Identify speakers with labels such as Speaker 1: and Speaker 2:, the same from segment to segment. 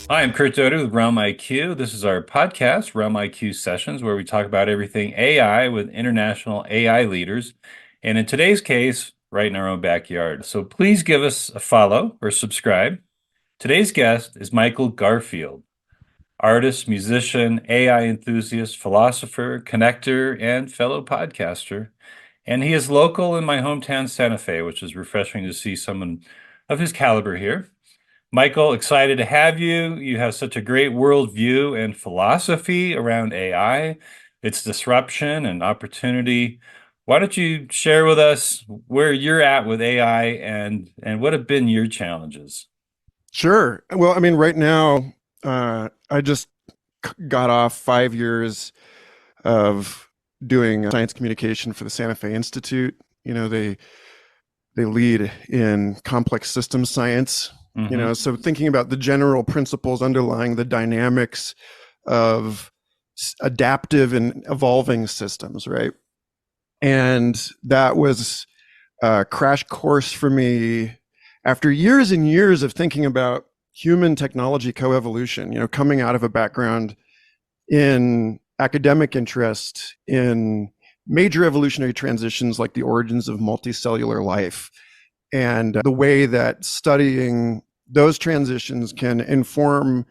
Speaker 1: Hi, I'm Curt Doty with RealmIQ. This is our podcast, RealmIQ Sessions, where we talk about everything AI with international AI leaders. And in today's case, right in our own backyard. So please give us a follow or subscribe. Today's guest is Michael Garfield, artist, musician, AI enthusiast, philosopher, connector, and fellow podcaster. And he is local in my hometown, Santa Fe, which is refreshing to see someone of his caliber here. Michael, excited to have you. You have such a great worldview and philosophy around AI, its disruption and opportunity. Why don't you share with us where you're at with AI and what have been your challenges?
Speaker 2: Sure. Well, I mean, right now, I just got off 5 years of doing science communication for the Santa Fe Institute. They lead in complex systems science.
Speaker 1: Hmm.
Speaker 2: So thinking about the general principles underlying the dynamics of adaptive and evolving systems, right? And that was a crash course for me after years and years of thinking about human technology coevolution, coming out of a background in academic interest in major evolutionary transitions like the origins of multicellular life and the way that studying those transitions can inform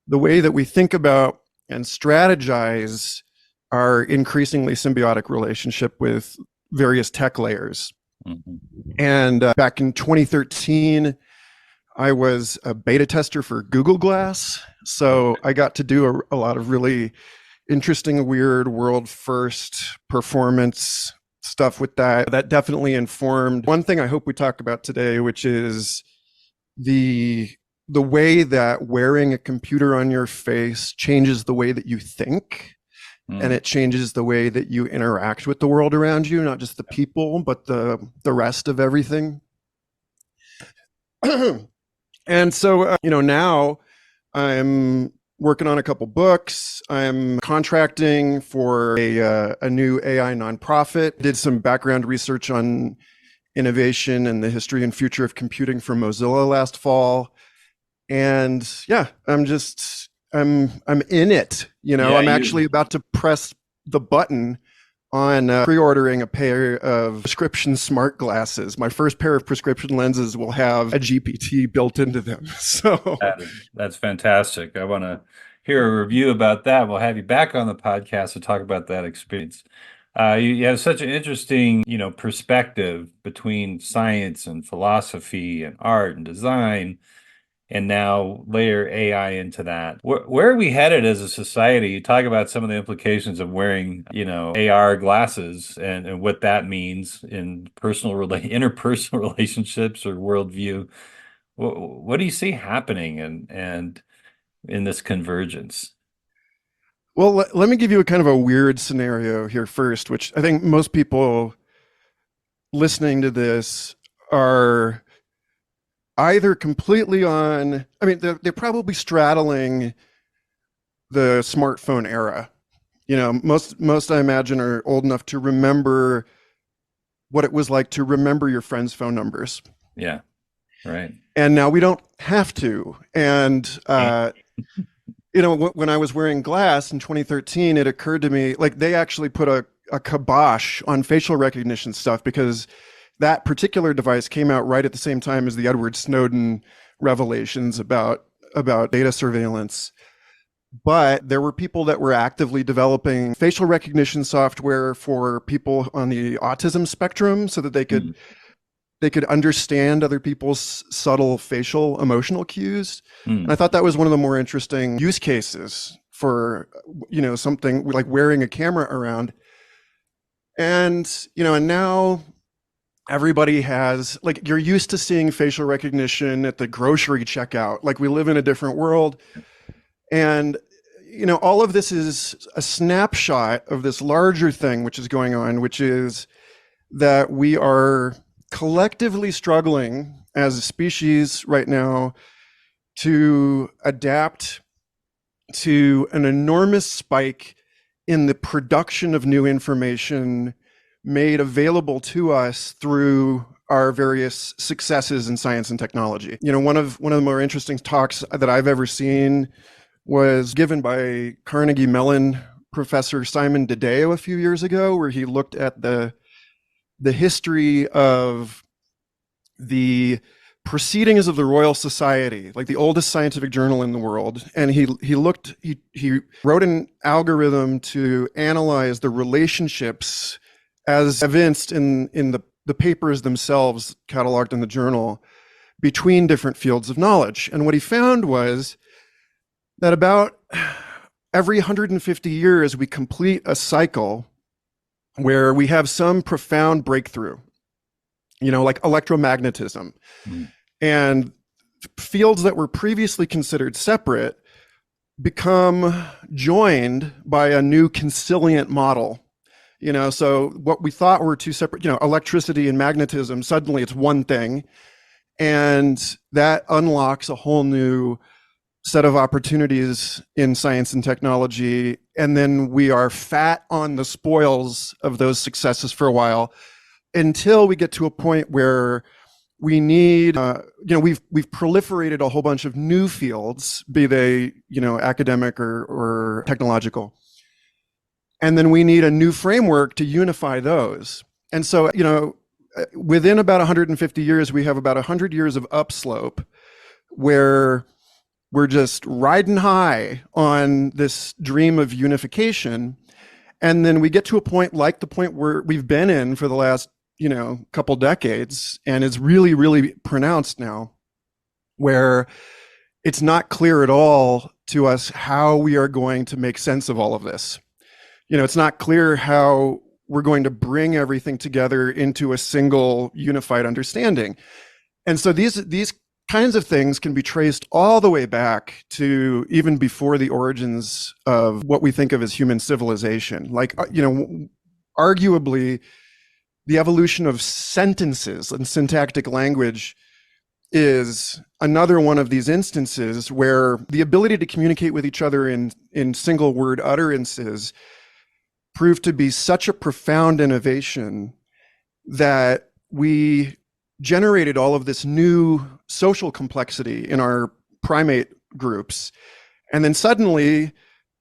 Speaker 2: the way that we think about and strategize our increasingly symbiotic relationship with various tech layers.
Speaker 1: Hmm.
Speaker 2: And back in 2013, I was a beta tester for Google Glass. So I got to do a lot of really interesting, weird, world first performance stuff with that. That definitely informed one thing I hope we talk about today, which is the the way that wearing a computer on your face changes the way that you think, and
Speaker 1: Mm.
Speaker 2: it changes the way that you interact with the world around you, not just the people but the rest of everything. And so now I'm working on a couple books. I'm contracting for a new AI nonprofit. Did some background research on innovation and the history and future of computing for Mozilla last fall. And yeah, I'm in it.
Speaker 1: Yeah,
Speaker 2: I'm actually about to press the button on pre-ordering a pair of prescription smart glasses. My first pair of prescription lenses will have a GPT built into them. So
Speaker 1: that's fantastic. I want to hear a review about that. We'll have you back on the podcast to talk about that experience. You have such an interesting, perspective between science and philosophy and art and design, and now layer AI into that. Where are we headed as a society? You talk about some of the implications of wearing, AR glasses and what that means in interpersonal relationships or worldview. What do you see happening and in this convergence?
Speaker 2: well, let me give you a kind of a weird scenario here first, which I think most people listening to this are either completely on, I mean, they're probably straddling the smartphone era. Most I imagine are old enough to remember what it was like to remember your friends' phone numbers.
Speaker 1: Yeah, right.
Speaker 2: And now we don't have to. And when I was wearing glass in 2013, it occurred to me like they actually put a kibosh on facial recognition stuff because that particular device came out right at the same time as the Edward Snowden revelations about data surveillance. But there were people that were actively developing facial recognition software for people on the autism spectrum so that they
Speaker 1: Mm.
Speaker 2: could they could understand other people's subtle facial emotional cues. And I
Speaker 1: Mm.
Speaker 2: thought that was one of the more interesting use cases for something like wearing a camera around. And now everybody has, like, you're used to seeing facial recognition at the grocery checkout. Like, we live in a different world. And all of this is a snapshot of this larger thing which is going on, which is that we are collectively struggling as a species right now to adapt to an enormous spike in the production of new information made available to us through our various successes in science and technology. One of the more interesting talks that I've ever seen was given by Carnegie Mellon professor Simon Dadeo a few years ago, where he looked at the history of the proceedings of the Royal Society, like the oldest scientific journal in the world, and he wrote an algorithm to analyze the relationships as evinced in the papers themselves cataloged in the journal between different fields of knowledge. And what he found was that about every 150 years we complete a cycle where we have some profound breakthrough, like electromagnetism.
Speaker 1: Mm.
Speaker 2: And fields that were previously considered separate become joined by a new consilient model. So what we thought were two separate, electricity and magnetism, suddenly it's one thing. And that unlocks a whole new set of opportunities in science and technology. And then we are fat on the spoils of those successes for a while until we get to a point where we need, we've proliferated a whole bunch of new fields, be they, academic or technological. And then we need a new framework to unify those. And so, within about 150 years, we have about 100 years of upslope where we're just riding high on this dream of unification. And then we get to a point like the point where we've been in for the last, couple decades, and it's really, really pronounced now, where it's not clear at all to us how we are going to make sense of all of this. It's not clear how we're going to bring everything together into a single unified understanding. And so these kinds of things can be traced all the way back to even before the origins of what we think of as human civilization. Like, arguably, the evolution of sentences and syntactic language is another one of these instances where the ability to communicate with each other in single word utterances proved to be such a profound innovation that we generated all of this new social complexity in our primate groups. And then suddenly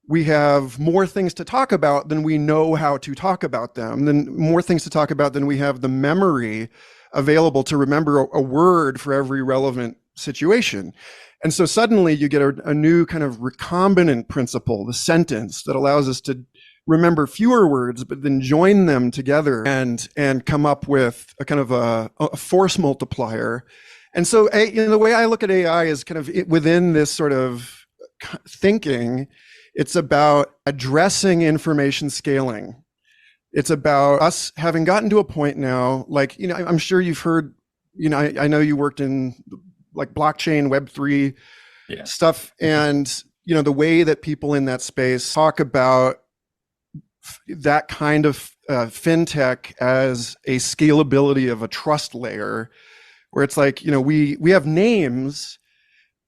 Speaker 2: we have more things to talk about than we know how to talk about them, then more things to talk about than we have the memory available to remember a word for every relevant situation. And so suddenly you get a new kind of recombinant principle, the sentence, that allows us to remember fewer words, but then join them together and come up with a kind of a force multiplier. And so the way I look at AI is kind of within this sort of thinking. It's about addressing information scaling. It's about us having gotten to a point now, like, I'm sure you've heard, I know you worked in like blockchain, Web3 stuff. And, the way that people in that space talk about that kind of fintech as a scalability of a trust layer, where it's like, we have names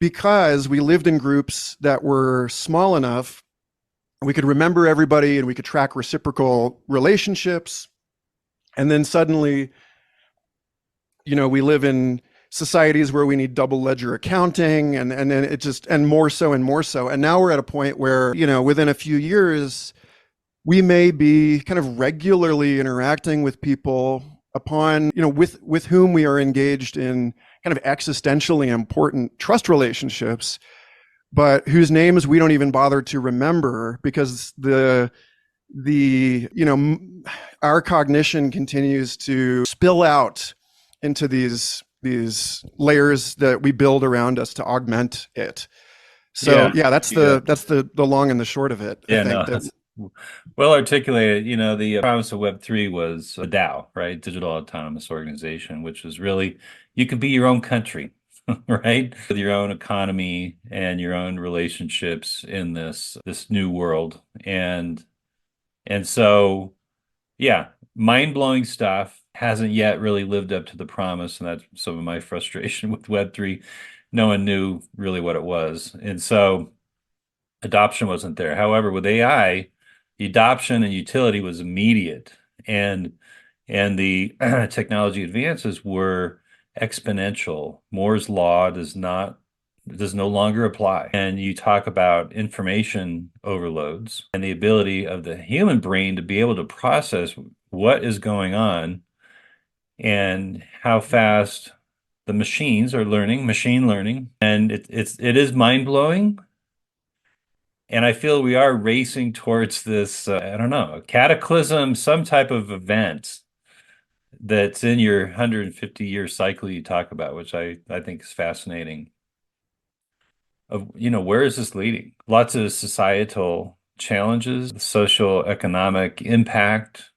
Speaker 2: because we lived in groups that were small enough, we could remember everybody and we could track reciprocal relationships. And then suddenly, we live in societies where we need double ledger accounting and then it just, and more so and more so. And now we're at a point where, within a few years, we may be kind of regularly interacting with people upon, with whom we are engaged in kind of existentially important trust relationships, but whose names we don't even bother to remember because our cognition continues to spill out into these layers that we build around us to augment it. So that's the long and the short of it.
Speaker 1: Yeah,
Speaker 2: I think
Speaker 1: no, that's well articulated. The promise of Web3 was a DAO, right? Digital Autonomous Organization, which was really, you could be your own country, right? With your own economy and your own relationships in this new world. And so, yeah, mind-blowing stuff. Hasn't yet really lived up to the promise, and that's some of my frustration with Web3. No one knew really what it was. And so adoption wasn't there. However, with AI, the adoption and utility was immediate. And And the technology advances were exponential. Moore's law does no longer apply. And you talk about information overloads and the ability of the human brain to be able to process what is going on and how fast the machines are learning, machine learning. And it is mind-blowing. And I feel we are racing towards this, I don't know, a cataclysm, some type of event that's in your 150-year cycle you talk about, which I think is fascinating. Of, where is this leading? Lots of societal challenges, social economic impact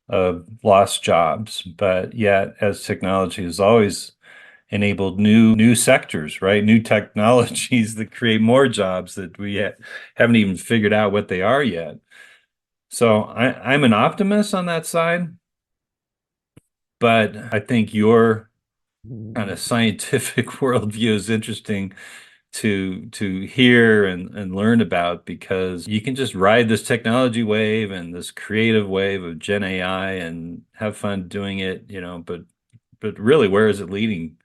Speaker 1: of lost jobs, but yet as technology has always enabled new sectors, right? New technologies that create more jobs that we haven't even figured out what they are yet. So I'm an optimist on that side, but I think your kind of scientific worldview is interesting to hear and learn about, because you can just ride this technology wave and this creative wave of Gen AI and have fun doing it, but really, where is it leading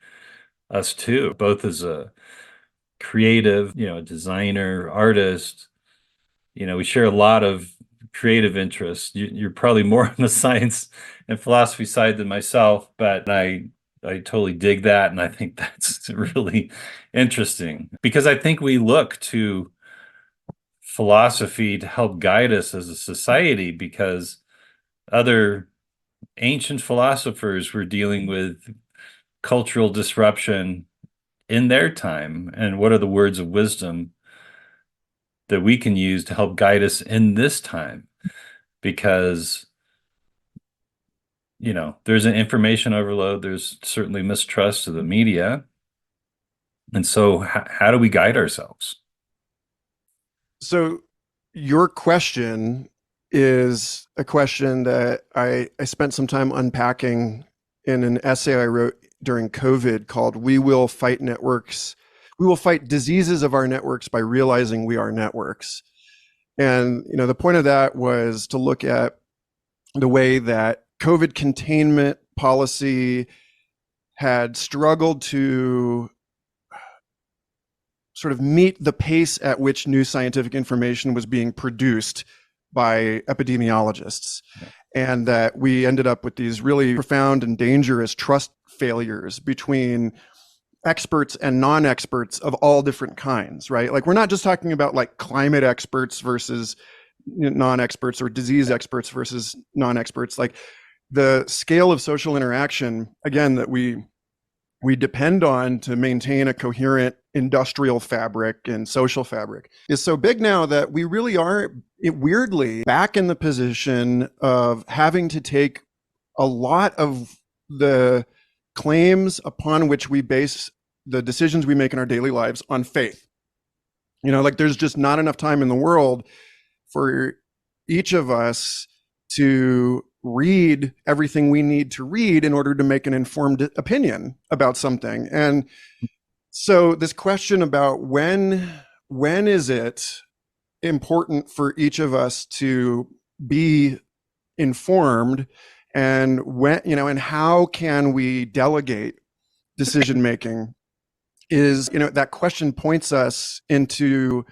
Speaker 1: us to, both as a creative, designer, artist? We share a lot of creative interests. You're probably more on the science and philosophy side than myself, but I totally dig that, and I think that's really interesting, because I think we look to philosophy to help guide us as a society, because other ancient philosophers were dealing with cultural disruption in their time. And what are the words of wisdom that we can use to help guide us in this time? Because, there's an information overload, there's certainly mistrust of the media. And so, how do we guide ourselves?
Speaker 2: So your question is a question that I spent some time unpacking in an essay I wrote during COVID called "We Will Fight Networks. We will fight diseases of our networks by realizing we are networks." And the point of that was to look at the way that COVID containment policy had struggled to sort of meet the pace at which new scientific information was being produced by epidemiologists. And that we ended up with these really profound and dangerous trust failures between experts and non-experts of all different kinds, right? Like, we're not just talking about like climate experts versus non-experts, or disease experts versus non-experts. Like, the scale of social interaction, again, that we depend on to maintain a coherent industrial fabric and social fabric is so big now that we really are, weirdly, back in the position of having to take a lot of the claims upon which we base the decisions we make in our daily lives on faith. Like, there's just not enough time in the world for each of us to read everything we need to read in order to make an informed opinion about something. And so this question about when is it important for each of us to be informed, and when, and how can we delegate decision making, is, that question points us into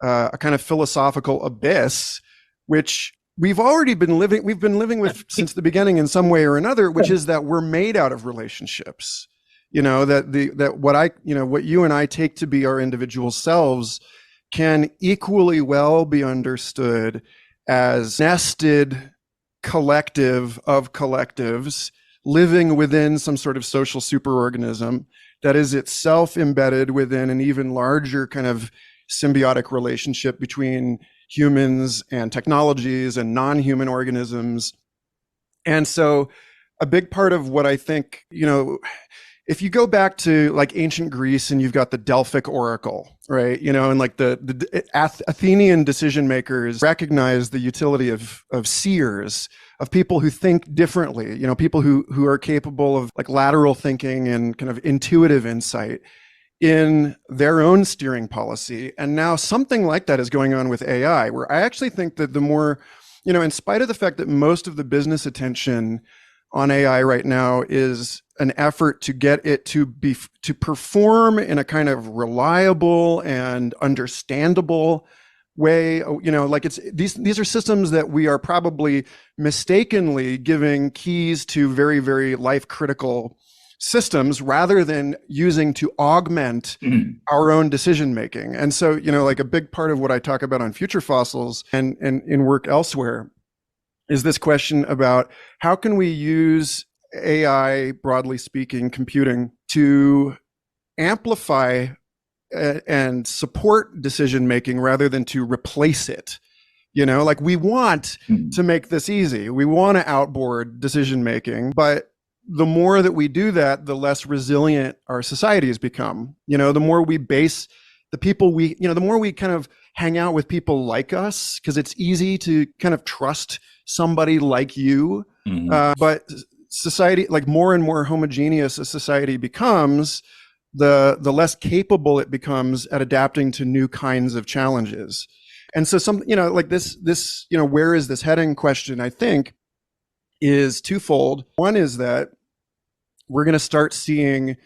Speaker 2: a kind of philosophical abyss, which we've been living with since the beginning in some way or another, which is that we're made out of relationships. What you and I take to be our individual selves can equally well be understood as nested collective of collectives living within some sort of social superorganism that is itself embedded within an even larger kind of symbiotic relationship between humans and technologies and non-human organisms. And so a big part of what I think, if you go back to like ancient Greece and you've got the Delphic oracle, right? And like the Athenian decision makers recognize the utility of seers, of people who think differently, people who are capable of like lateral thinking and kind of intuitive insight in their own steering policy. And now something like that is going on with AI, where I actually think that the more, in spite of the fact that most of the business attention on AI right now is an effort to get it to perform in a kind of reliable and understandable way. Like these are systems that we are probably mistakenly giving keys to very, very life critical systems rather than using to augment our own decision making. And so, like a big part of what I talk about on Future Fossils and in work elsewhere is this question about how can we use AI, broadly speaking, computing, to amplify and support decision making rather than to replace it. Like we want to make this easy. We want to outboard decision making, but the more that we do that, the less resilient our societies become. The more we base the people the more we kind of hang out with people like us, because it's easy to kind of trust somebody like you. But society, like more and more homogeneous as society becomes, the less capable it becomes at adapting to new kinds of challenges. And so like this, where is this heading question, I think, is twofold. One is that we're going to start seeing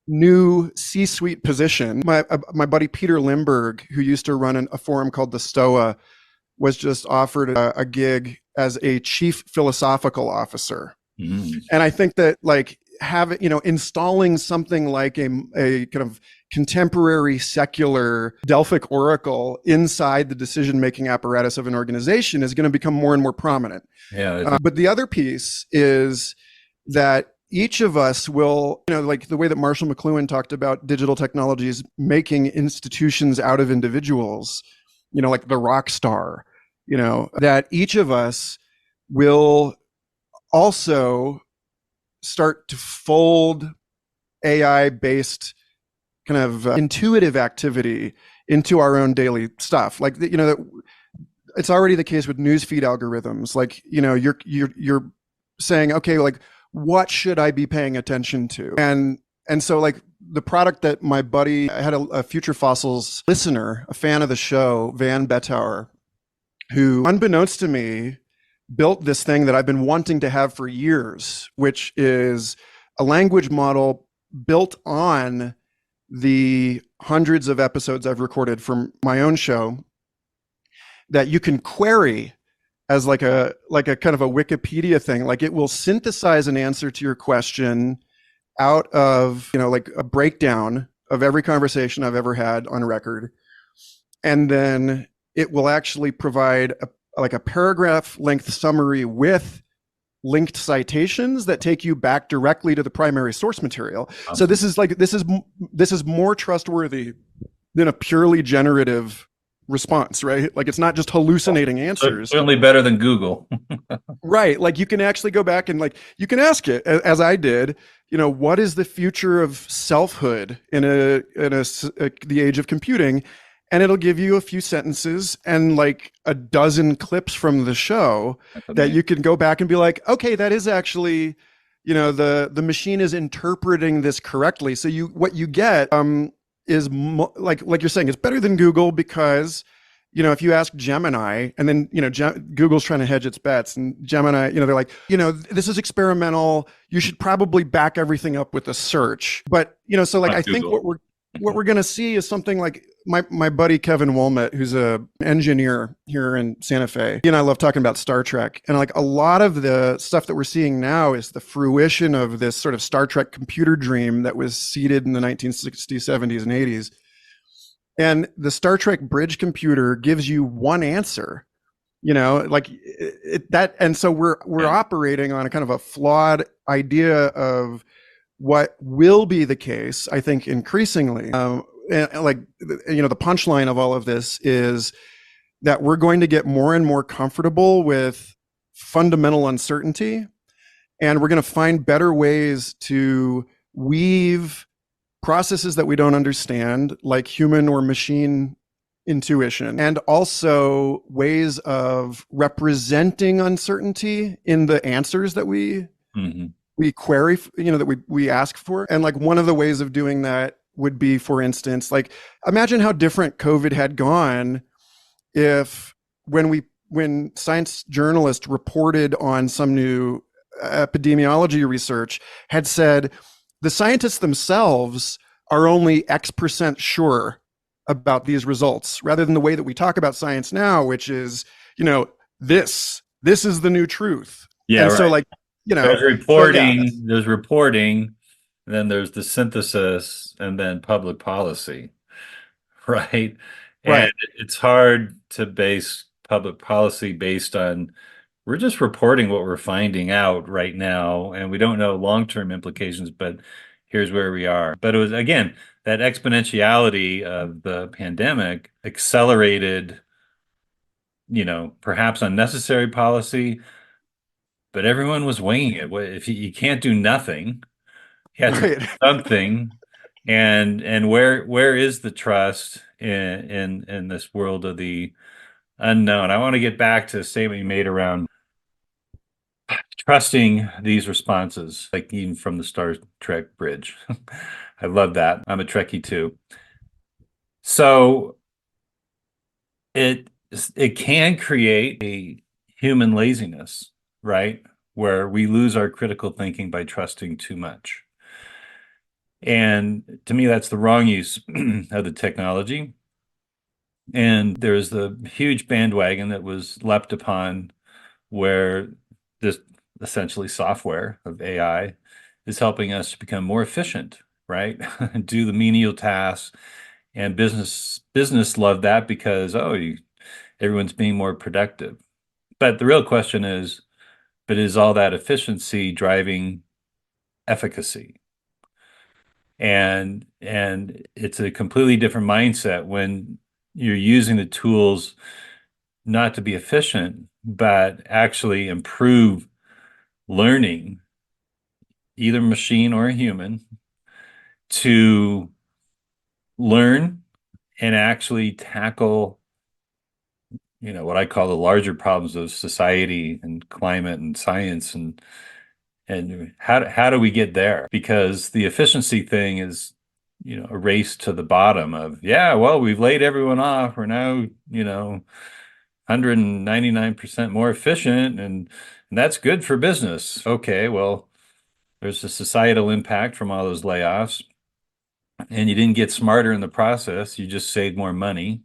Speaker 2: new C-suite position. My buddy Peter Limberg, who used to run a forum called the Stoa, was just offered a gig as a chief philosophical officer. And I think that like installing something like a kind of contemporary secular Delphic oracle inside the decision-making apparatus of an organization is going to become more and more prominent. But the other piece is that each of us will, like the way that Marshall McLuhan talked about digital technologies making institutions out of individuals, like the rock star, that each of us will also start to fold AI-based kind of intuitive activity into our own daily stuff. Like, it's already the case with newsfeed algorithms. Like, you're saying, okay, like, what should I be paying attention to? And so like the product that my buddy, I had a Future Fossils listener, a fan of the show, Van Betauer, who unbeknownst to me built this thing that I've been wanting to have for years, which is a language model built on the hundreds of episodes I've recorded from my own show that you can query as like a kind of a Wikipedia thing. Like it will synthesize an answer to your question out of, like a breakdown of every conversation I've ever had on record. And then it will actually provide a paragraph length summary with linked citations that take you back directly to the primary source material. Awesome. So this is more trustworthy than a purely generative response, right? Like it's not just hallucinating answers.
Speaker 1: Certainly better than Google.
Speaker 2: Right. Like you can actually go back and like you can ask it, as I did, what is the future of selfhood in the age of computing? And it'll give you a few sentences and like a dozen clips from the show that you can go back and be like, okay, that is actually, the machine is interpreting this correctly. So what you get is like you're saying, it's better than Google because, if you ask Gemini and then, Google's trying to hedge its bets and Gemini, they're like, this is experimental. You should probably back everything up with a search. But, so like, I think what we're going to see is something like my buddy Kevin Woolmett, who's an engineer here in Santa Fe. I love talking about Star Trek. And like a lot of the stuff that we're seeing now is the fruition of this sort of Star Trek computer dream that was seeded in the 1960s, 70s, and 80s. And the Star Trek bridge computer gives you one answer, like that. And so we're operating on a kind of a flawed idea of what will be the case, I think, increasingly. Like, the punchline of all of this is that we're going to get more and more comfortable with fundamental uncertainty, and we're going to find better ways to weave processes that we don't understand, like human or machine intuition, and also ways of representing uncertainty in the answers that we query, that we ask for. And like one of the ways of doing that would be, for instance, like imagine how different COVID had gone if when science journalists reported on some new epidemiology research had said the scientists themselves are only X% sure about these results, rather than the way that we talk about science now, which is, this is the new truth.
Speaker 1: Yeah,
Speaker 2: And so,
Speaker 1: right.
Speaker 2: like, you know,
Speaker 1: There's
Speaker 2: but yeah,
Speaker 1: reporting, there's reporting, then there's the synthesis, and then public policy, right? And
Speaker 2: right.
Speaker 1: it's hard to base public policy based on we're just reporting what we're finding out right now, and we don't know long-term implications, but here's where we are. But it was, again, that exponentiality of the pandemic accelerated, perhaps unnecessary policy, but everyone was winging it. If you can't do nothing, you have to do
Speaker 2: Right.
Speaker 1: something. And where is the trust in this world of the unknown? I want to get back to a statement you made around trusting these responses, like even from the Star Trek bridge. I love that. I'm a Trekkie too. So it it can create a human laziness, right? Where we lose our critical thinking by trusting too much. And to me, that's the wrong use of the technology. And there's the huge bandwagon that was leapt upon where this essentially software of AI is helping us to become more efficient, right? Do the menial tasks. And business love that because everyone's being more productive. But the real question is, but is all that efficiency driving efficacy? And it's a completely different mindset when you're using the tools not to be efficient, but actually improve learning, either machine or a human, to learn and actually tackle, what I call the larger problems of society and climate and science and how do we get there? Because the efficiency thing is, a race to the bottom of, yeah, well, we've laid everyone off. We're now, 199% more efficient and that's good for business. Okay, well, there's a societal impact from all those layoffs, and you didn't get smarter in the process. You just saved more money,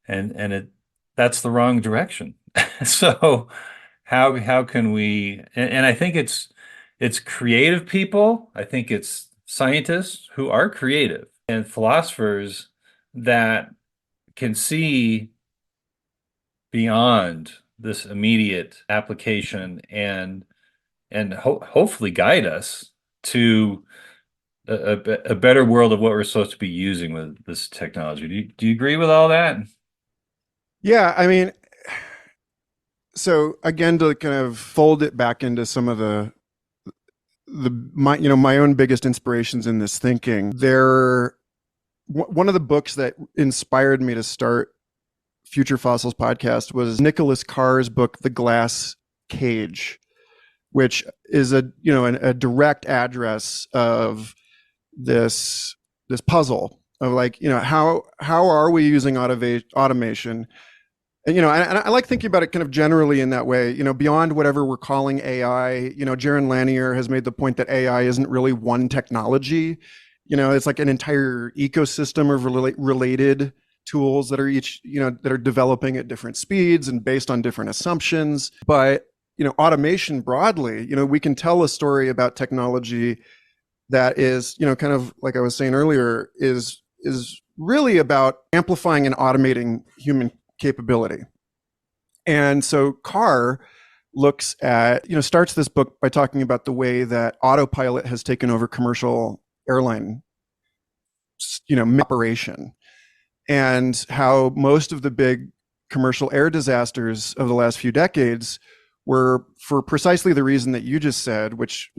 Speaker 1: and that's the wrong direction. So how can we? And I think it's creative people. I think it's scientists who are creative and philosophers that can see beyond this immediate application and hopefully guide us to a better world of what we're supposed to be using with this technology. Do you agree with all that?
Speaker 2: Yeah. I mean, so again, to kind of fold it back into some of my own biggest inspirations in this thinking, one of the books that inspired me to start Future Fossils podcast was Nicholas Carr's book, The Glass Cage, which is a direct address of this puzzle of, like, how are we using automation. And I like thinking about it kind of generally in that way, beyond whatever we're calling AI. Jaron Lanier has made the point that AI isn't really one technology. It's like an entire ecosystem of related tools that are each, that are developing at different speeds and based on different assumptions. But automation broadly, we can tell a story about technology that is, kind of like I was saying earlier, is really about amplifying and automating human capability. And so Carr looks at, starts this book by talking about the way that autopilot has taken over commercial airline, operation, and how most of the big commercial air disasters of the last few decades were for precisely the reason that you just said, which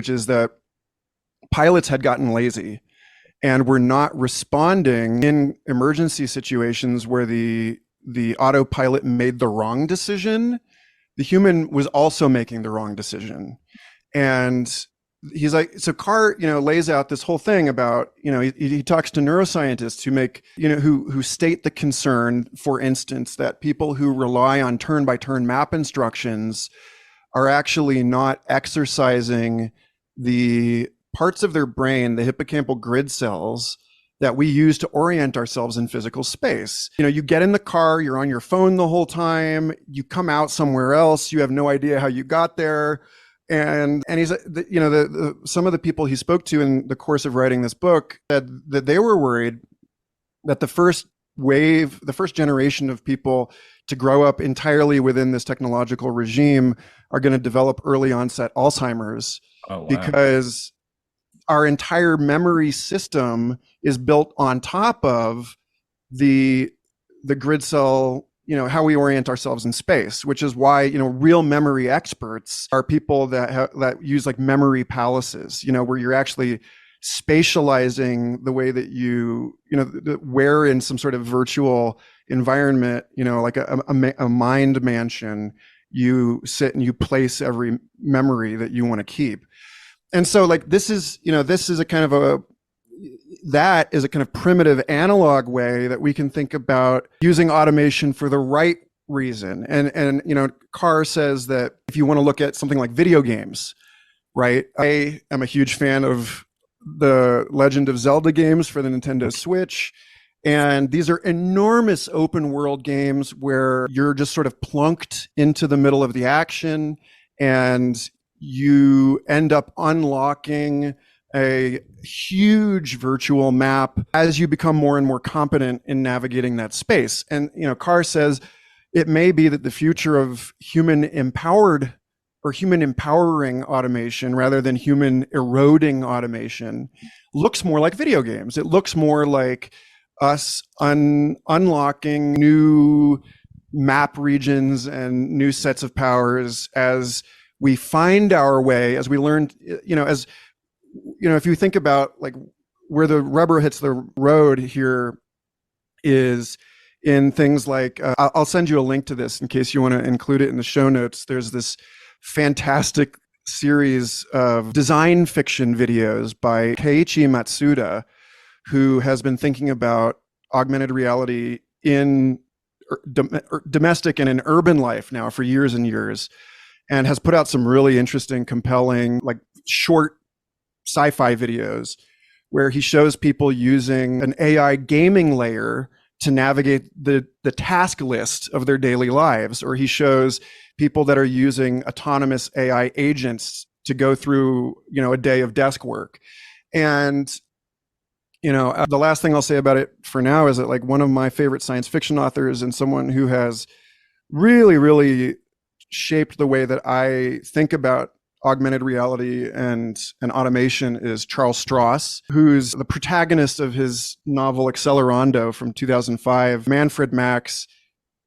Speaker 2: is that pilots had gotten lazy and were not responding in emergency situations where the autopilot made the wrong decision. The human was also making the wrong decision. And he's like, so Carr, lays out this whole thing about, he talks to neuroscientists who make, who state the concern, for instance, that people who rely on turn by turn map instructions are actually not exercising the parts of their brain, the hippocampal grid cells, that we use to orient ourselves in physical space. You know, you get in the car, you're on your phone the whole time, you come out somewhere else, you have no idea how you got there. And he's, you know, some of the people he spoke to in the course of writing this book said that they were worried that the first wave, the first generation of people to grow up entirely within this technological regime are going to develop early onset Alzheimer's.
Speaker 1: Oh, wow.
Speaker 2: Because our entire memory system is built on top of the grid cell, you know, how we orient ourselves in space, which is why, you know, real memory experts are people that use like memory palaces, you know, where you're actually spatializing the way that you know, where in some sort of virtual environment, you know, like a mind mansion, you sit and you place every memory that you want to keep. And so like this is a kind of primitive analog way that we can think about using automation for the right reason. And you know, Carr says that if you want to look at something like video games, right? I am a huge fan of the Legend of Zelda games for the Nintendo Switch. And these are enormous open world games where you're just sort of plunked into the middle of the action, and you end up unlocking a huge virtual map as you become more and more competent in navigating that space. And, you know, Carr says it may be that the future of human empowered or human empowering automation rather than human eroding automation looks more like video games. It looks more like us unlocking new map regions and new sets of powers as we find our way, as we learn, you know, as, you know, if you think about like where the rubber hits the road here is in things like, I'll send you a link to this in case you want to include it in the show notes. There's this fantastic series of design fiction videos by Keiichi Matsuda, who has been thinking about augmented reality in domestic and in urban life now for years and years, and has put out some really interesting, compelling, like short sci-fi videos where he shows people using an AI gaming layer to navigate the task list of their daily lives, or he shows people that are using autonomous AI agents to go through, you know, a day of desk work. And, you know, the last thing I'll say about it for now is that like one of my favorite science fiction authors and someone who has really, really shaped the way that I think about augmented reality and automation is Charles Stross, who's the protagonist of his novel Accelerando from 2005. Manfred Max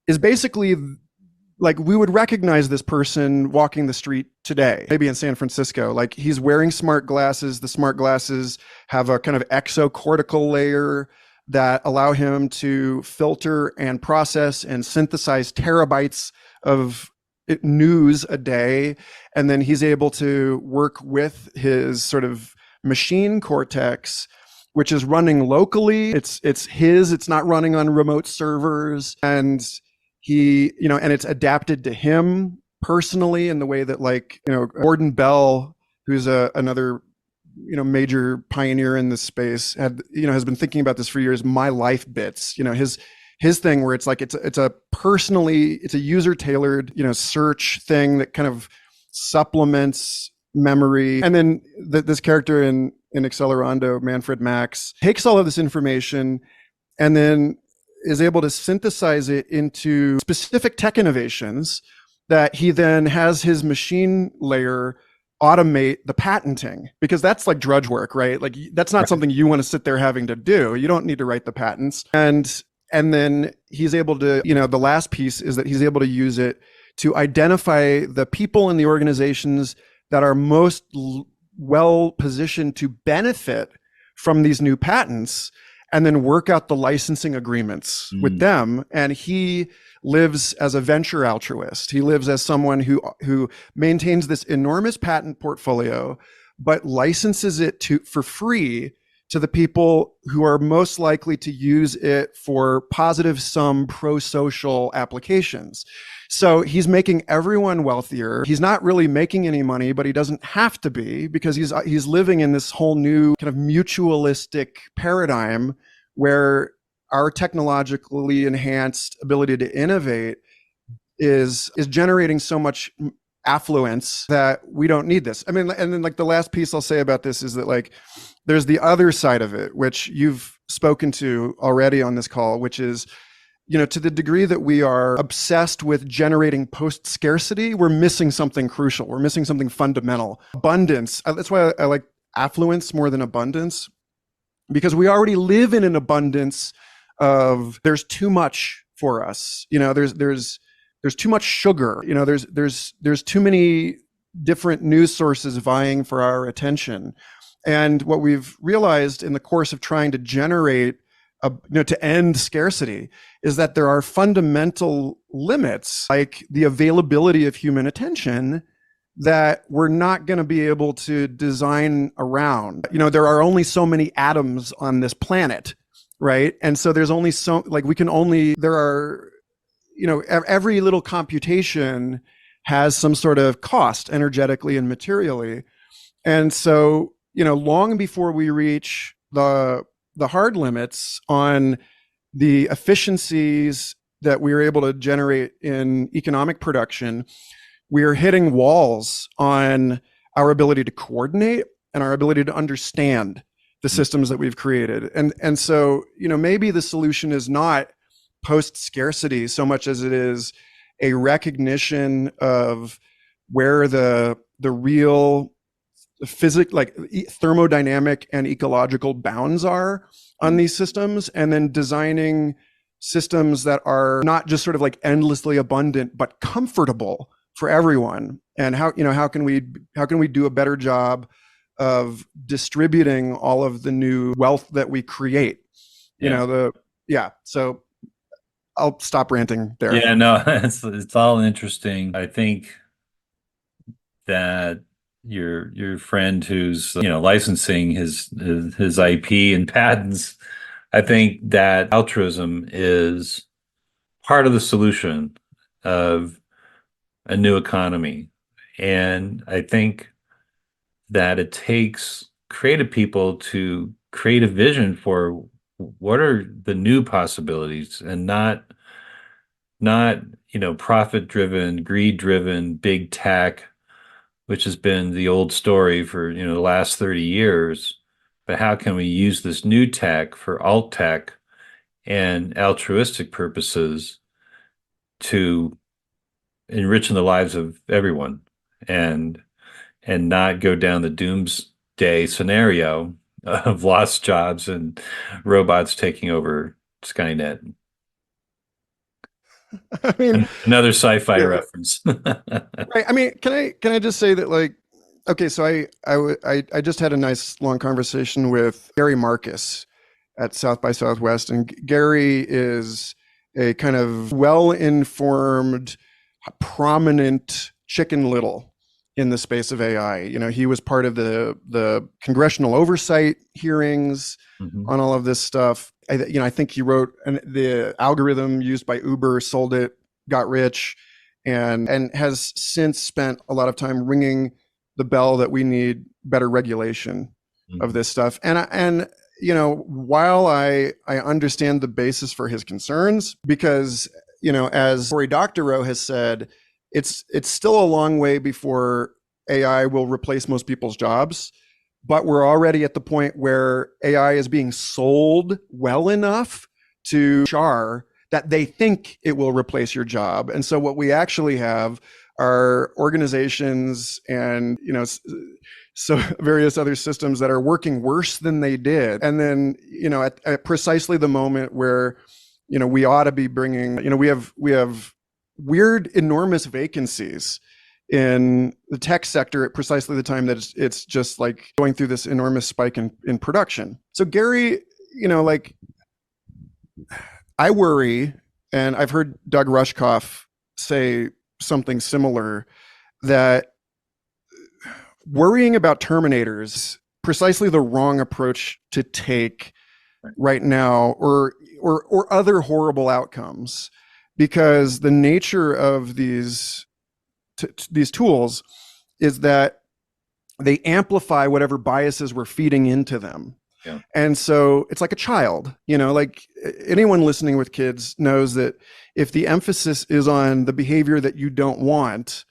Speaker 2: is basically like, we would recognize this person walking the street today, maybe in San Francisco. Like, he's wearing smart glasses. The smart glasses have a kind of exocortical layer that allow him to filter and process and synthesize terabytes of news a day. And then he's able to work with his sort of machine cortex, which is running locally. It's not running on remote servers. And he, you know, and it's adapted to him personally in the way that, like, you know, Gordon Bell, who's another, you know, major pioneer in this space, has been thinking about this for years. My Life Bits, you know, his thing where it's like it's a user tailored, you know, search thing that kind of supplements memory. And then this character in Accelerando, Manfred Max, takes all of this information and then is able to synthesize it into specific tech innovations that he then has his machine layer automate the patenting, because that's like drudge work, right? Like, that's not something you want to sit there having to do. You don't need to write the patents. And then he's able to, you know, the last piece is that he's able to use it to identify the people in the organizations that are most well positioned to benefit from these new patents, and then work out the licensing agreements with them. And he lives as a venture altruist. He lives as someone who maintains this enormous patent portfolio, but licenses it for free to the people who are most likely to use it for positive sum pro-social applications. So he's making everyone wealthier. He's not really making any money, but he doesn't have to be, because he's living in this whole new kind of mutualistic paradigm where our technologically enhanced ability to innovate is generating so much affluence that we don't need this. I mean, and then like the last piece I'll say about this is that like there's the other side of it, which you've spoken to already on this call, which is, to the degree that we are obsessed with generating post scarcity, we're missing something crucial. We're missing something fundamental. Abundance. That's why I like affluence more than abundance, because we already live in an abundance of there's too much for us. There's too much sugar. There's too many different news sources vying for our attention. And what we've realized in the course of trying to generate to end scarcity is that there are fundamental limits, like the availability of human attention, that we're not going to be able to design around. There are only so many atoms on this planet, right? And so there's only there are, every little computation has some sort of cost energetically and materially. And so, long before we reach the hard limits on the efficiencies that we are able to generate in economic production, we are hitting walls on our ability to coordinate and our ability to understand the systems that we've created. And so, maybe the solution is not post scarcity so much as it is a recognition of where the real thermodynamic and ecological bounds are on these systems, and then designing systems that are not just sort of like endlessly abundant, but comfortable for everyone. And how can we do a better job of distributing all of the new wealth that we create? So I'll stop ranting there.
Speaker 1: Yeah, no, it's all interesting. I think that your friend who's licensing his IP and patents, I think that altruism is part of the solution of a new economy. And I think that it takes creative people to create a vision for what are the new possibilities, and not profit driven, greed driven, big tech, which has been the old story for the last 30 years. But how can we use this new tech for alt tech and altruistic purposes to enrich the lives of everyone, and not go down the doomsday scenario of lost jobs and robots taking over Skynet?
Speaker 2: I mean,
Speaker 1: Another sci-fi
Speaker 2: yeah,
Speaker 1: reference.
Speaker 2: right. I mean, can I just say that, like, okay, so I just had a nice long conversation with Gary Marcus at South by Southwest, and Gary is a kind of well-informed, prominent Chicken Little in the space of AI. He was part of the congressional oversight hearings on all of this stuff. I think he wrote the algorithm used by Uber, sold it, got rich, and has since spent a lot of time ringing the bell that we need better regulation of this stuff. And while I understand the basis for his concerns, because as Cory Doctorow has said, it's still a long way before AI will replace most people's jobs. But we're already at the point where AI is being sold well enough to char that they think it will replace your job. And so what we actually have are organizations and so various other systems that are working worse than they did. And then at precisely the moment where we ought to be bringing, we have weird enormous vacancies in the tech sector at precisely the time that it's just like going through this enormous spike in production. So Gary, I worry, and I've heard Doug Rushkoff say something similar, that worrying about Terminators precisely the wrong approach to take
Speaker 1: Right.
Speaker 2: right now, or other horrible outcomes, because the nature of these tools is that they amplify whatever biases we're feeding into them.
Speaker 1: Yeah.
Speaker 2: And so it's like a child, like anyone listening with kids knows that if the emphasis is on the behavior that you don't want,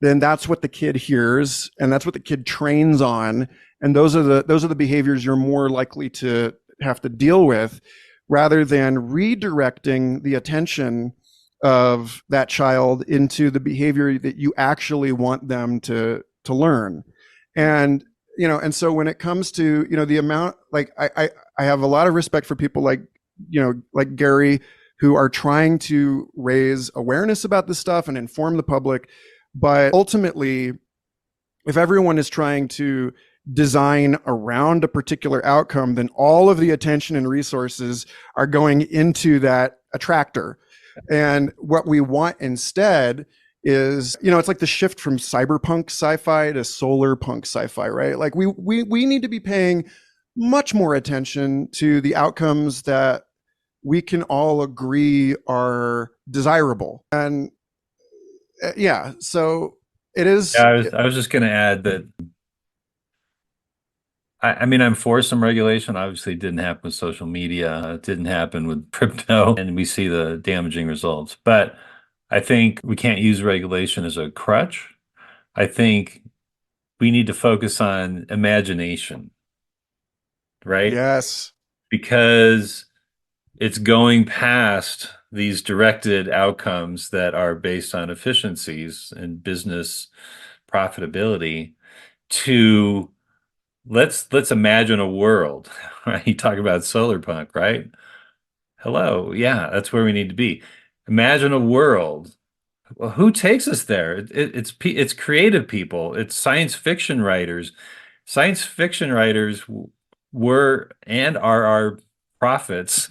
Speaker 2: then that's what the kid hears and that's what the kid trains on. And those are the behaviors you're more likely to have to deal with, rather than redirecting the attention of that child into the behavior that you actually want them to learn. And and so when it comes to the amount, like I have a lot of respect for people like like Gary, who are trying to raise awareness about this stuff and inform the public. But ultimately, if everyone is trying to design around a particular outcome, then all of the attention and resources are going into that attractor. And what we want instead is, it's like the shift from cyberpunk sci-fi to solar punk sci-fi, right? Like we need to be paying much more attention to the outcomes that we can all agree are desirable. And yeah, so it
Speaker 1: Yeah,
Speaker 2: is.
Speaker 1: I was just going to add that I mean, I'm for some regulation. Obviously, it didn't happen with social media. It didn't happen with crypto, and we see the damaging results. But I think we can't use regulation as a crutch. I think we need to focus on imagination, right?
Speaker 2: Yes.
Speaker 1: Because it's going past these directed outcomes that are based on efficiencies and business profitability to let's imagine a world, right? You talk about solar punk, right? Hello, yeah, that's where we need to be. Imagine a world. Well, who takes us there? It's creative people. It's science fiction writers. Science fiction writers were and are our prophets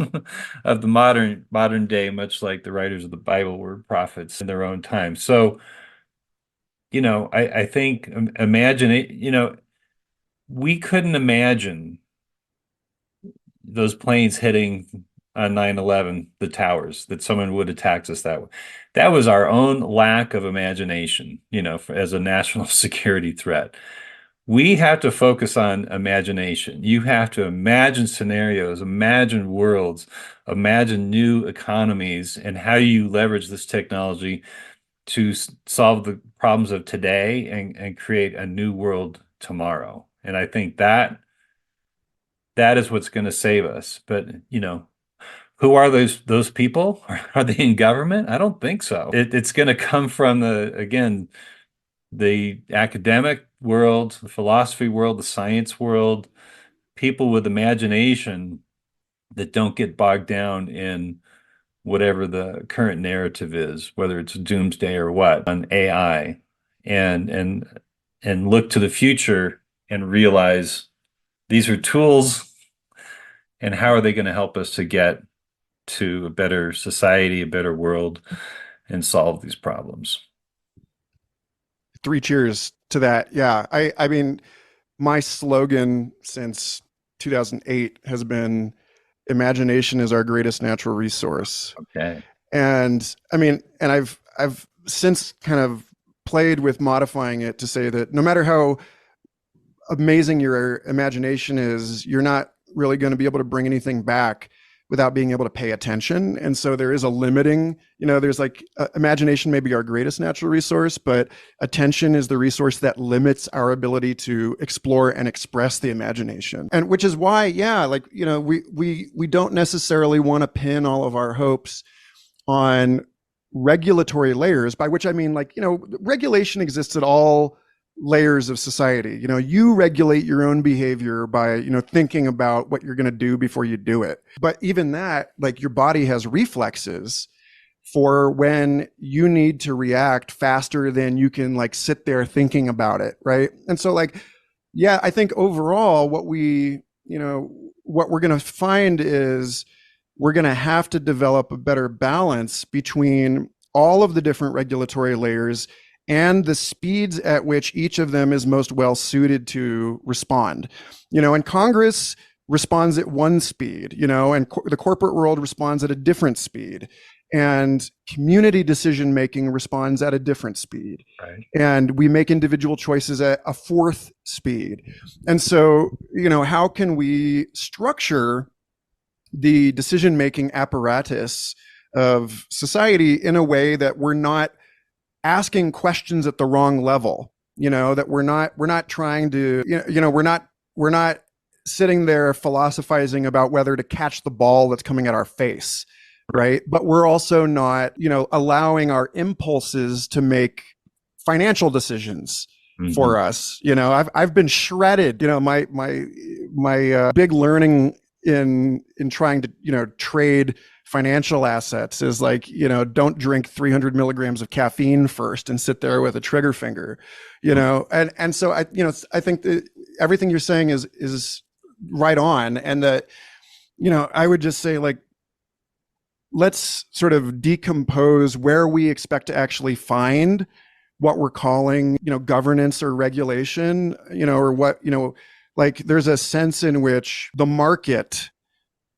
Speaker 1: of the modern day, much like the writers of the Bible were prophets in their own time. So, I think imagine it, we couldn't imagine those planes hitting on 9/11, the towers, that someone would attack us that way. That was our own lack of imagination, as a national security threat. We have to focus on imagination. You have to imagine scenarios, imagine worlds, imagine new economies, and how you leverage this technology to solve the problems of today and create a new world tomorrow. And I think that is what's going to save us. But, who are those people? Are they in government? I don't think so. It's going to come from the academic world, the philosophy world, the science world, people with imagination that don't get bogged down in whatever the current narrative is, whether it's doomsday or what, on AI, and look to the future and realize these are tools, and how are they going to help us to get to a better society, a better world, and solve these problems.
Speaker 2: Three cheers to that. Yeah. I mean, my slogan since 2008 has been imagination is our greatest natural resource.
Speaker 1: Okay.
Speaker 2: And I mean, and I've since kind of played with modifying it to say that no matter how amazing your imagination is, you're not really going to be able to bring anything back without being able to pay attention. And so there is a limiting, there's like imagination may be our greatest natural resource, but attention is the resource that limits our ability to explore and express the imagination. And which is why, yeah, like, we don't necessarily want to pin all of our hopes on regulatory layers, by which I mean, like, regulation exists at all layers of society. You regulate your own behavior by, thinking about what you're going to do before you do it. But even that, like, your body has reflexes for when you need to react faster than you can, like, sit there thinking about it, right? And so, like, yeah, I think overall what we're going to find is we're going to have to develop a better balance between all of the different regulatory layers and the speeds at which each of them is most well suited to respond. And Congress responds at one speed, and the corporate world responds at a different speed. And community decision making responds at a different speed.
Speaker 1: Right.
Speaker 2: And we make individual choices at a fourth speed. And so, how can we structure the decision making apparatus of society in a way that we're not asking questions at the wrong level, that we're not trying to, we're not sitting there philosophizing about whether to catch the ball that's coming at our face, right? But we're also not, allowing our impulses to make financial decisions for us. I've been shredded. My big learning in trying to trade financial assets is like, don't drink 300 milligrams of caffeine first and sit there with a trigger finger, and so I think that everything you're saying is right on, and that I would just say, like, let's sort of decompose where we expect to actually find what we're calling governance or regulation, or what like there's a sense in which the market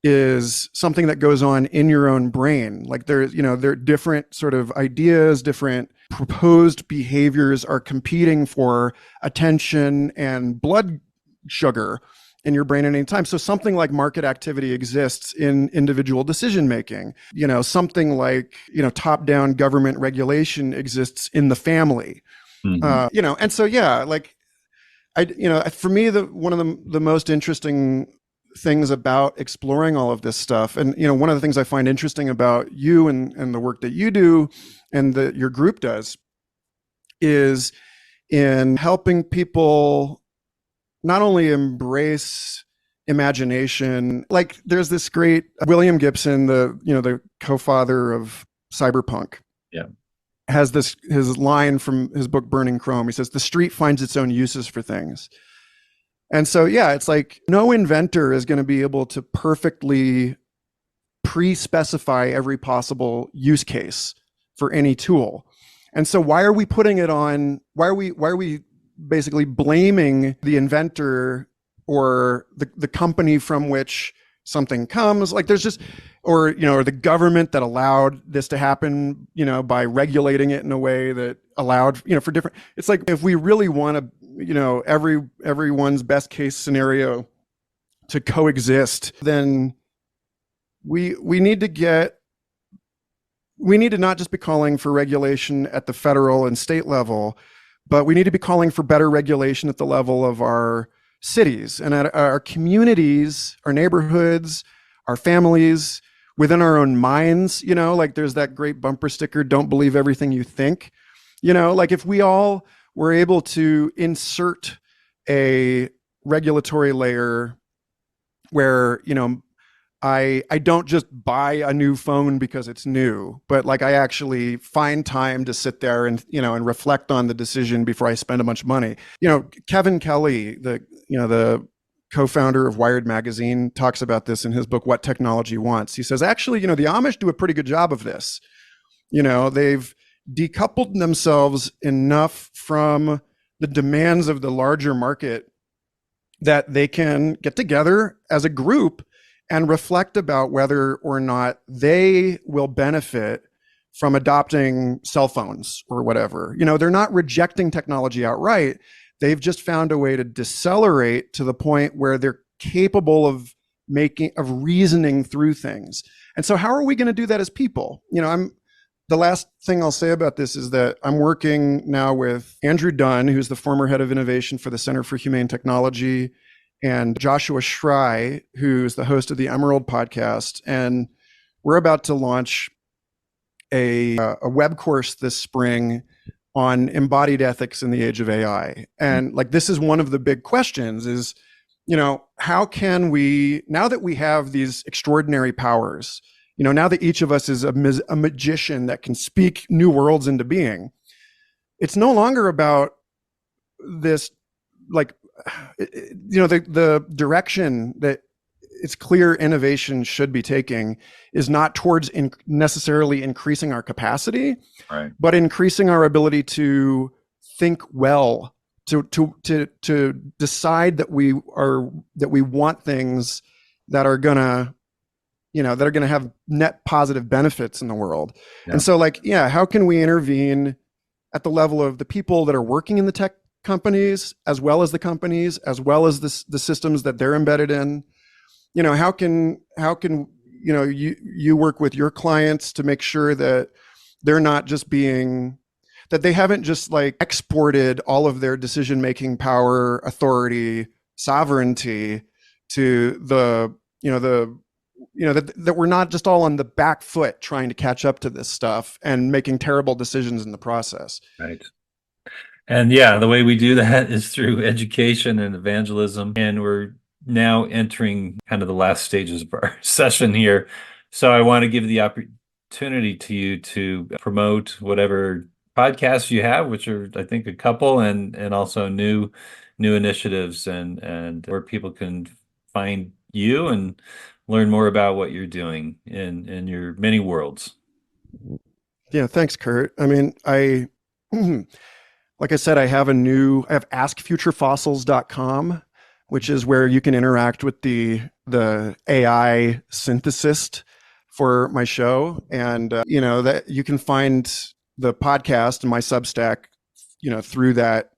Speaker 2: is something that goes on in your own brain. Like there are different sort of ideas, different proposed behaviors are competing for attention and blood sugar in your brain at any time. So something like market activity exists in individual decision making. Something like top-down government regulation exists in the family. And so like for me, one of the most interesting things about exploring all of this stuff, and one of the things I find interesting about you and the work that you do and that your group does, is in helping people not only embrace imagination. Like there's this great William Gibson, the co-father of cyberpunk, has his line from his book Burning Chrome. He says, "The street finds its own uses for things." And so, it's like no inventor is going to be able to perfectly pre-specify every possible use case for any tool. And so why are we putting it on? Why are we basically blaming the inventor or the company from which something comes? Like there's just, or the government that allowed this to happen, by regulating it in a way that allowed, for different. It's like, if we really want to, everyone's best case scenario to coexist, then we need to not just be calling for regulation at the federal and state level, but we need to be calling for better regulation at the level of our cities and at our communities, our neighborhoods, our families, within our own minds. Like there's that great bumper sticker, "Don't believe everything you think." Like if we all were able to insert a regulatory layer where, I don't just buy a new phone because it's new, but like I actually find time to sit there and, and reflect on the decision before I spend a bunch of money. Kevin Kelly, the co-founder of Wired magazine, talks about this in his book, What Technology Wants. He says, actually, the Amish do a pretty good job of this. They've decoupled themselves enough from the demands of the larger market that they can get together as a group and reflect about whether or not they will benefit from adopting cell phones or whatever. They're not rejecting technology outright. They've just found a way to decelerate to the point where they're capable of reasoning through things. And so how are we going to do that as people? The last thing I'll say about this is that I'm working now with Andrew Dunn, who's the former head of innovation for the Center for Humane Technology, and Joshua Schrei, who's the host of the Emerald podcast. And we're about to launch a web course this spring on embodied ethics in the age of AI. And like, this is one of the big questions is, how can we, now that we have these extraordinary powers, now that each of us is a magician that can speak new worlds into being, it's no longer about this, like, the direction that it's clear innovation should be taking is not towards necessarily increasing our capacity,
Speaker 1: Right.
Speaker 2: but increasing our ability to think well, to decide that we want things that are gonna that are gonna have net positive benefits in the world.
Speaker 1: Yeah.
Speaker 2: And so, like, yeah, how can we intervene at the level of the people that are working in the tech companies, as well as the companies, as well as the systems that they're embedded in? How can you work with your clients to make sure that they're not just being that they haven't just like exported all of their decision making power, authority, sovereignty to that we're not just all on the back foot trying to catch up to this stuff and making terrible decisions in the process.
Speaker 1: Right. And yeah, the way we do that is through education and evangelism. And we're now entering kind of the last stages of our session here. So I want to give the opportunity to you to promote whatever podcasts you have, which are, I think, a couple, and also new initiatives, and where people can find you and learn more about what you're doing in your many worlds.
Speaker 2: Yeah, thanks, Curt. I mean, like I said, I have askfuturefossils.com, which is where you can interact with the AI synthesist for my show. And, that you can find the podcast and my Substack, through that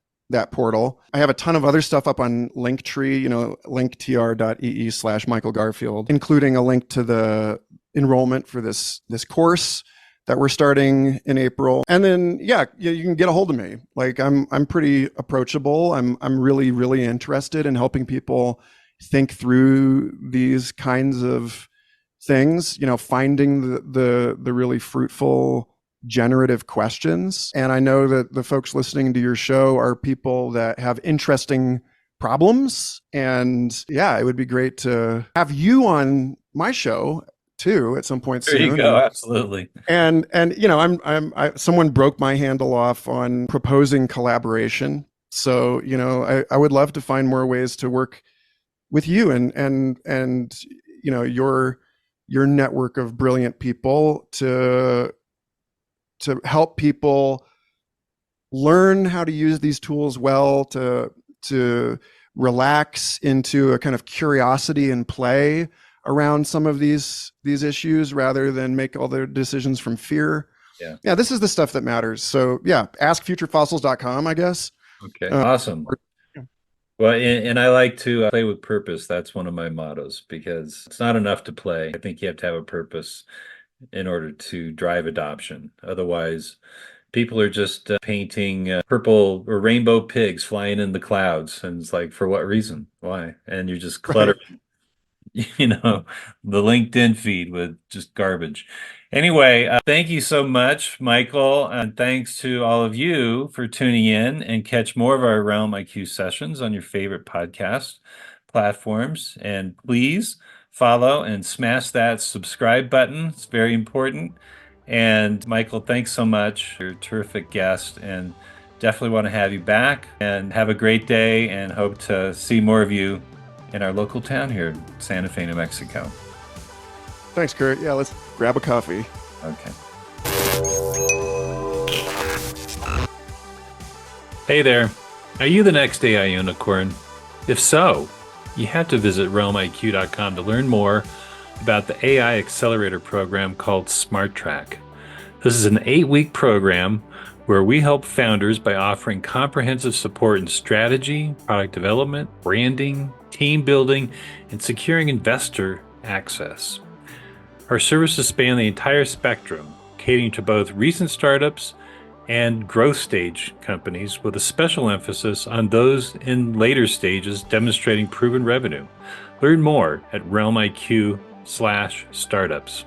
Speaker 2: portal. I have a ton of other stuff up on Linktree, linktr.ee/Michael Garfield, including a link to the enrollment for this course that we're starting in April. And then, yeah, you can get a hold of me. Like, I'm pretty approachable. I'm really, really interested in helping people think through these kinds of things, finding the really fruitful generative questions. And I know that the folks listening to your show are people that have interesting problems. And yeah, it would be great to have you on my show too at some point soon.
Speaker 1: There you go. Absolutely.
Speaker 2: And someone broke my handle off on proposing collaboration. So, I would love to find more ways to work with you and your network of brilliant people to help people learn how to use these tools well, to relax into a kind of curiosity and play around some of these issues rather than make all their decisions from fear. Yeah, this is the stuff that matters. So yeah, askfuturefossils.com, I guess.
Speaker 1: Okay, awesome. Well, and I like to play with purpose. That's one of my mottos, because it's not enough to play. I think you have to have a purpose in order to drive adoption. Otherwise, people are just painting purple or rainbow pigs flying in the clouds. And it's like, for what reason? Why? And you're just cluttering, the LinkedIn feed with just garbage. Anyway, thank you so much, Michael. And thanks to all of you for tuning in, and catch more of our Realm IQ sessions on your favorite podcast platforms. And please follow and smash that subscribe button. It's very important. And Michael, thanks so much. You're a terrific guest, and definitely want to have you back. And have a great day, and hope to see more of you in our local town here in Santa Fe, New Mexico.
Speaker 2: Thanks, Curt. Yeah, let's grab a coffee.
Speaker 1: Okay. Hey there. Are you the next AI unicorn? If so, you have to visit RealmIQ.com to learn more about the AI Accelerator program called Smart Track. This is an 8-week program where we help founders by offering comprehensive support in strategy, product development, branding, team building, and securing investor access. Our services span the entire spectrum, catering to both recent startups and growth stage companies, with a special emphasis on those in later stages demonstrating proven revenue. Learn more at RealmIQ/startups.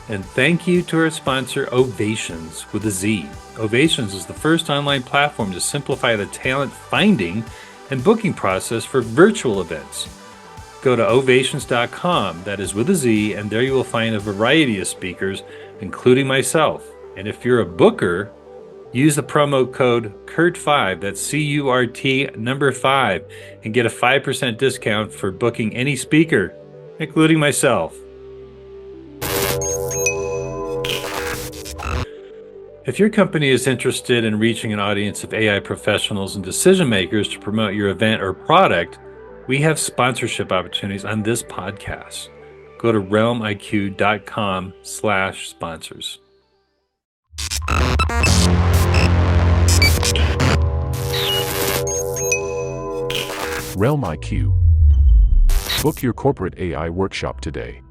Speaker 1: And thank you to our sponsor, Ovations, with a Z. Ovations is the first online platform to simplify the talent finding and booking process for virtual events. Go to ovations.com, that is with a Z, and there you will find a variety of speakers, including myself. And if you're a booker, Use the promo code CURT5, that's CURT number 5, and get a 5% discount for booking any speaker, including myself. If your company is interested in reaching an audience of AI professionals and decision makers to promote your event or product, we have sponsorship opportunities on this podcast. Go to realmiq.com/sponsors.
Speaker 3: RealmIQ. Book your corporate AI workshop today.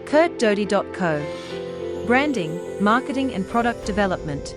Speaker 4: CurtDoty.co. Branding, marketing and product development.